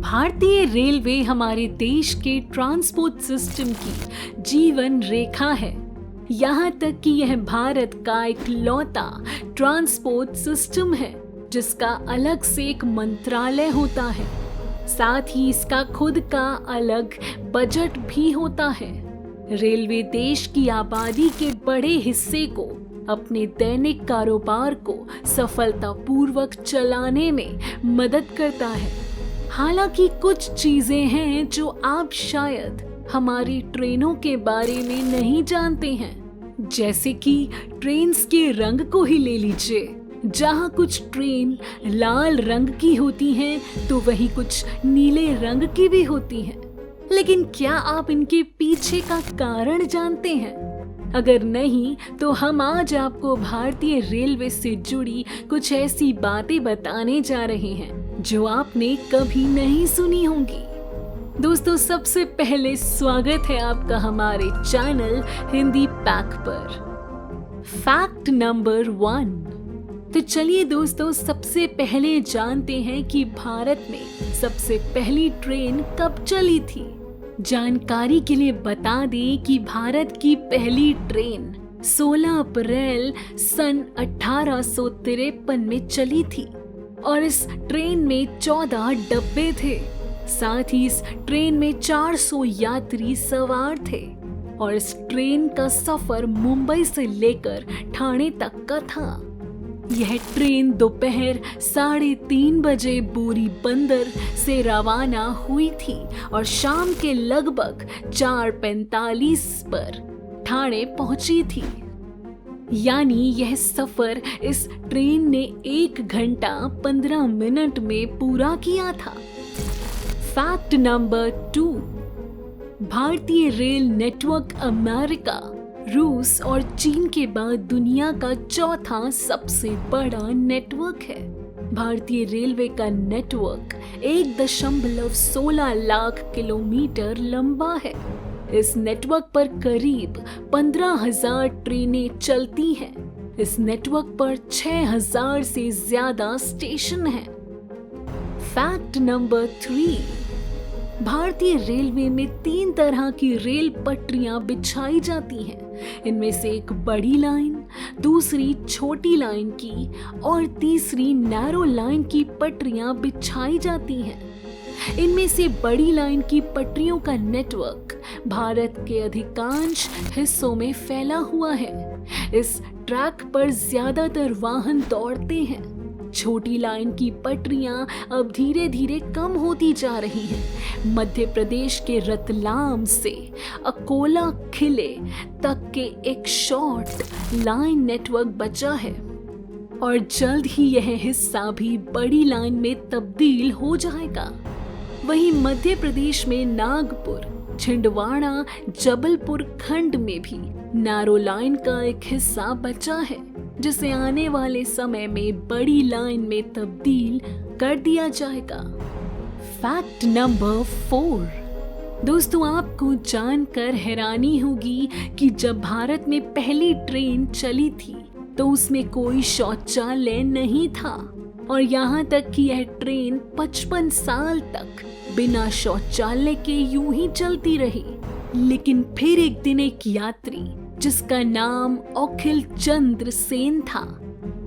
भारतीय रेलवे हमारे देश के ट्रांसपोर्ट सिस्टम की जीवन रेखा है। यहाँ तक कि यह भारत का इकलौता ट्रांसपोर्ट सिस्टम है जिसका अलग से एक मंत्रालय होता है। साथ ही इसका खुद का अलग बजट भी होता है। रेलवे देश की आबादी के बड़े हिस्से को अपने दैनिक कारोबार को सफलतापूर्वक चलाने में मदद करता है। हालांकि कुछ चीजें हैं जो आप शायद हमारी ट्रेनों के बारे में नहीं जानते हैं, जैसे कि ट्रेन्स के रंग को ही ले लीजिए। जहाँ कुछ ट्रेन लाल रंग की होती हैं तो वहीं कुछ नीले रंग की भी होती हैं। लेकिन क्या आप इनके पीछे का कारण जानते हैं? अगर नहीं तो हम आज आपको भारतीय रेलवे से जुड़ी कुछ ऐसी बातें बताने जा रहे हैं जो आपने कभी नहीं सुनी होंगी। दोस्तों, सबसे पहले स्वागत है आपका हमारे चैनल हिंदी पैक पर। Fact number 1। तो चलिए दोस्तों, सबसे पहले जानते हैं कि भारत में सबसे पहली ट्रेन कब चली थी। जानकारी के लिए बता दें कि भारत की पहली ट्रेन 16 अप्रैल सन 1853 में चली थी और इस ट्रेन में 14 डब्बे थे। साथ ही इस ट्रेन में 400 यात्री सवार थे और इस ट्रेन का सफर मुंबई से लेकर ठाणे तक का था। यह ट्रेन दोपहर 3:30 बजे बोरी बंदर से रवाना हुई थी और शाम के लगभग 4:45 पर ठाणे पहुंची थी। यानी यह सफर इस ट्रेन ने 1 घंटा 15 मिनट में पूरा किया था। Fact number 2। भारतीय रेल नेटवर्क अमेरिका, रूस और चीन के बाद दुनिया का चौथा सबसे बड़ा नेटवर्क है। भारतीय रेलवे का नेटवर्क 1.16 लाख किलोमीटर लंबा है। इस नेटवर्क पर करीब 15,000 ट्रेनें चलती हैं। इस नेटवर्क पर 6,000 से ज्यादा स्टेशन हैं। Fact number 3। भारतीय रेलवे में 3 तरह की रेल पटरियां बिछाई जाती हैं। इनमें से एक बड़ी लाइन, दूसरी छोटी लाइन की और तीसरी नैरो लाइन की पटरियां बिछाई जाती हैं। इनमें से बड़ी लाइन की पटरियों का नेटवर्क भारत के अधिकांश हिस्सों में फैला हुआ है। इस ट्रैक पर ज्यादातर वाहन दौड़ते हैं। छोटी लाइन की पटरियां अब धीरे धीरे कम होती जा रही हैं। मध्य प्रदेश के रतलाम से अकोला किले तक के एक शॉर्ट लाइन नेटवर्क बचा है और जल्द ही यह हिस्सा भी बड़ी लाइन में तब्दील हो जाएगा। वहीं मध्य प्रदेश में नागपुर, छिंदवाड़ा, जबलपुर खंड में भी नैरो लाइन का एक हिस्सा बचा है जिसे आने वाले समय में बड़ी लाइन में तब्दील कर दिया जाएगा। Fact number 4। दोस्तों, आपको जानकर हैरानी होगी कि जब भारत में पहली ट्रेन चली थी तो उसमें कोई शौचालय नहीं था और यहाँ तक कि यह ट्रेन 55 साल तक बिना शौचालय के यूं ही चलती रही। लेकिन फिर एक दिन एक यात्री जिसका नाम अखिल चंद्र सेन था,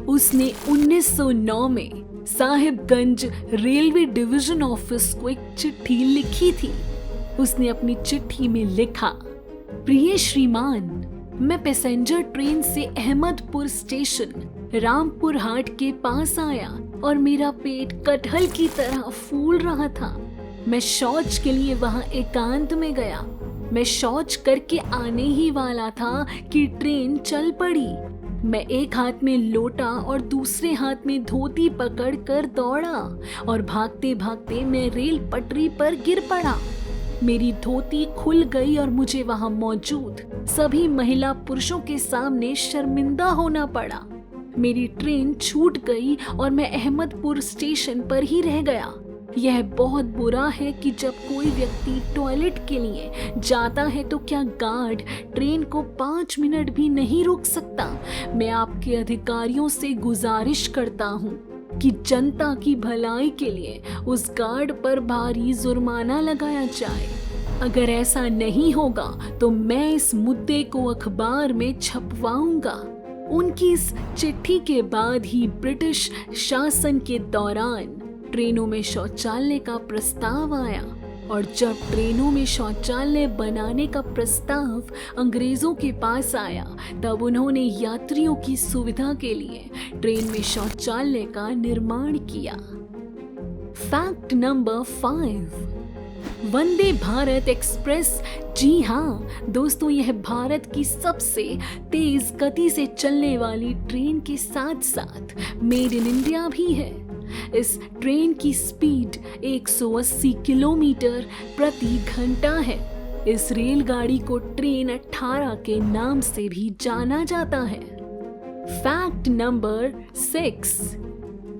उसने 1909 में साहिबगंज रेलवे डिवीजन ऑफिस को एक चिट्ठी लिखी थी। उसने अपनी चिट्ठी में लिखा, प्रिय श्रीमान, मैं पैसेंजर ट्रेन से अहमदपुर स्टेशन रामपुर हाट के पास आया और मेरा पेट कटहल की तरह फूल रहा था। मैं शौच के लिए वहां एकांत में गया। मैं शौच करके आने ही वाला था कि ट्रेन चल पड़ी। मैं एक हाथ में लोटा और दूसरे हाथ में धोती पकड़कर दौड़ा और भागते भागते मैं रेल पटरी पर गिर पड़ा। मेरी धोती खुल गई और मुझे वहां मौजूद सभी महिला पुरुषों के सामने शर्मिंदा होना पड़ा। मेरी ट्रेन छूट गई और मैं अहमदपुर स्टेशन पर ही रह गया। यह बहुत बुरा है कि जब कोई व्यक्ति टॉयलेट के लिए जाता है तो क्या गार्ड ट्रेन को 5 मिनट भी नहीं रोक सकता? मैं आपके अधिकारियों से गुजारिश करता हूँ कि जनता की भलाई के लिए उस गार्ड पर भारी जुर्माना लगाया जाए। अगर ऐसा नहीं होगा तो मैं इस मुद्दे को अखबार में छपवाऊंगा। उनकी इस चिट्ठी के बाद ही ब्रिटिश शासन के दौरान ट्रेनों में शौचालय का प्रस्ताव आया, और जब ट्रेनों में शौचालय बनाने का प्रस्ताव अंग्रेजों के पास आया तब उन्होंने यात्रियों की सुविधा के लिए ट्रेन में शौचालय का निर्माण किया। Fact number 5, Vande Bharat express. जी हाँ दोस्तों, यह भारत की सबसे तेज गति से चलने वाली ट्रेन के साथ साथ मेड इन इंडिया भी है। इस ट्रेन की स्पीड 180 किलोमीटर प्रति घंटा है। इस रेलगाड़ी को ट्रेन 18 के नाम से भी जाना जाता है। फैक्ट नंबर 6,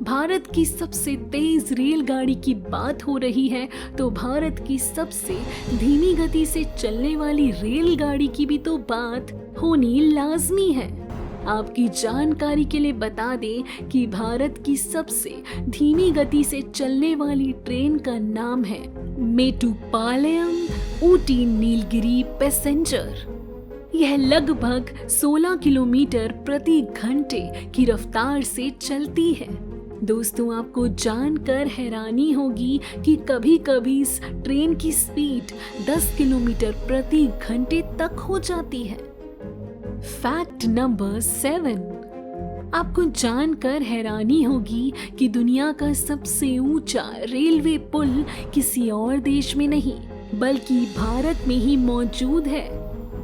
भारत की सबसे तेज रेलगाड़ी की बात हो रही है तो भारत की सबसे धीमी गति से चलने वाली रेलगाड़ी की भी तो बात होनी लाजमी है। आपकी जानकारी के लिए बता दें कि भारत की सबसे धीमी गति से चलने वाली ट्रेन का नाम है मेट्टुपालयम ऊटी नीलगिरी पैसेंजर। यह लगभग 16 किलोमीटर प्रति घंटे की रफ्तार से चलती है। दोस्तों, आपको जानकर हैरानी होगी कि कभी-कभी इस ट्रेन की स्पीड 10 किलोमीटर प्रति घंटे तक हो जाती है। फैक्ट नंबर 7, आपको जानकर हैरानी होगी कि दुनिया का सबसे ऊंचा रेलवे पुल किसी और देश में नहीं बल्कि भारत में ही मौजूद है।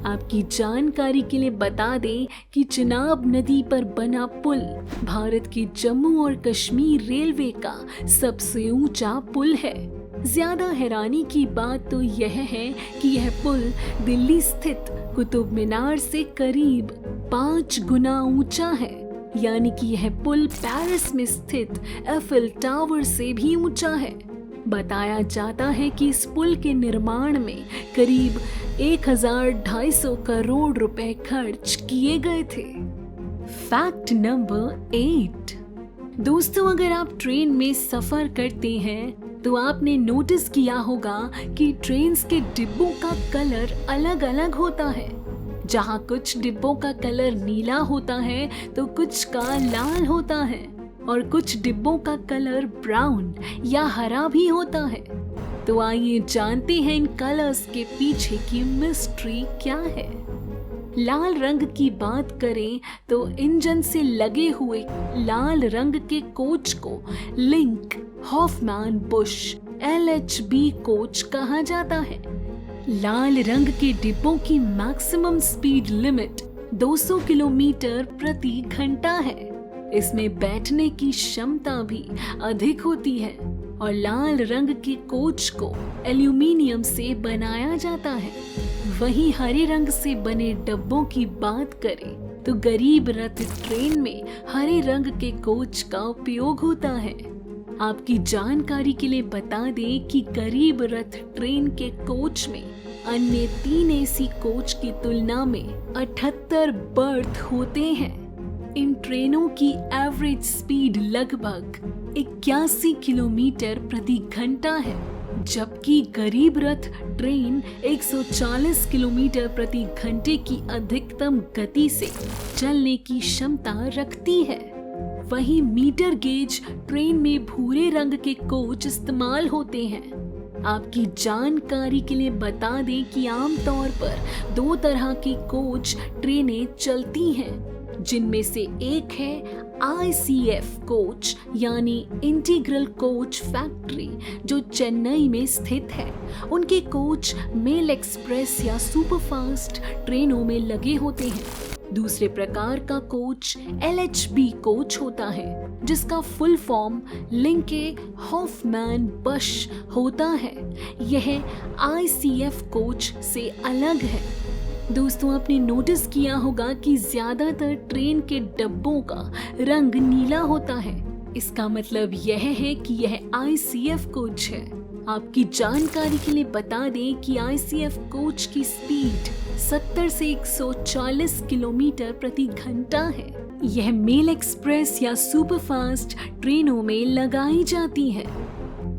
आपकी जानकारी के लिए बता दें कि चिनाब नदी पर बना पुल भारत के जम्मू और कश्मीर रेलवे का सबसे ऊंचा पुल है। ज्यादा हैरानी की बात तो यह है कि यह पुल दिल्ली स्थित कुतुब मीनार से करीब 5 गुना ऊंचा है, यानी कि यह पुल पेरिस में स्थित एफिल टावर से भी ऊंचा है। बताया जाता है कि इस पुल के निर्माण में करीब 1250 करोड़ रुपए खर्च किए गए थे। फैक्ट नंबर 8, दोस्तों, अगर आप ट्रेन में सफर करते हैं तो आपने नोटिस किया होगा कि ट्रेन्स के डिब्बों का कलर अलग अलग होता है। जहाँ कुछ डिब्बों का कलर नीला होता है तो कुछ का लाल होता है और कुछ डिब्बों का कलर ब्राउन या हरा भी होता है। तो आइए जानते हैं इन कलर्स के पीछे की मिस्ट्री क्या है। लाल रंग की बात करें तो इंजन से लगे हुए लाल रंग के कोच को Linke Hofmann Busch LHB coach कहा जाता है। लाल रंग के डिब्बों की मैक्सिमम स्पीड लिमिट 200 किलोमीटर प्रति घंटा है। इसमें बैठने की क्षमता भी अधिक होती है और लाल रंग के कोच को एल्यूमिनियम से बनाया जाता है। वहीं हरे रंग से बने डब्बों की बात करें तो गरीब रथ ट्रेन में हरे रंग के कोच का उपयोग होता है। आपकी जानकारी के लिए बता दें कि गरीब रथ ट्रेन के कोच में अन्य 3 AC कोच की तुलना में 78 बर्थ होते हैं। इन ट्रेनों की एवरेज स्पीड लगभग 81 किलोमीटर प्रति घंटा है, जबकि गरीब रथ ट्रेन 140 किलोमीटर प्रति घंटे की अधिकतम गति से चलने की क्षमता रखती है। वहीं मीटर गेज ट्रेन में भूरे रंग के कोच इस्तेमाल होते हैं। आपकी जानकारी के लिए बता दें कि आमतौर पर 2 तरह की कोच ट्रेनें चलती हैं, जिनमें से एक है ICF कोच यानी इंटीग्रल कोच फैक्ट्री, जो चेन्नई में स्थित है। उनके कोच मेल एक्सप्रेस या सुपरफास्ट ट्रेनों में लगे होते हैं। दूसरे प्रकार का कोच LHB कोच होता है, जिसका फुल फॉर्म लिंके हॉफमैन बश होता है। यह ICF कोच से अलग है। दोस्तों, आपने नोटिस किया होगा कि ज्यादातर ट्रेन के डब्बों का रंग नीला होता है। इसका मतलब यह है कि यह ICF कोच है। आपकी जानकारी के लिए बता दें कि ICF कोच की स्पीड 70 से 140 किलोमीटर प्रति घंटा है। यह मेल एक्सप्रेस या सुपरफास्ट ट्रेनों में लगाई जाती है।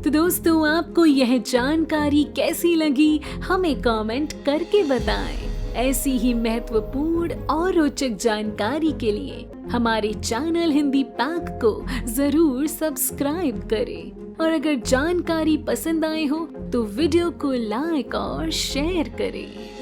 तो दोस्तों, आपको यह जानकारी कैसी लगी हमें कमेंट करके बताएं। ऐसी ही महत्वपूर्ण और रोचक जानकारी के लिए हमारे चैनल हिंदी पैक को जरूर सब्सक्राइब करें और अगर जानकारी पसंद आए हो तो वीडियो को लाइक और शेयर करें।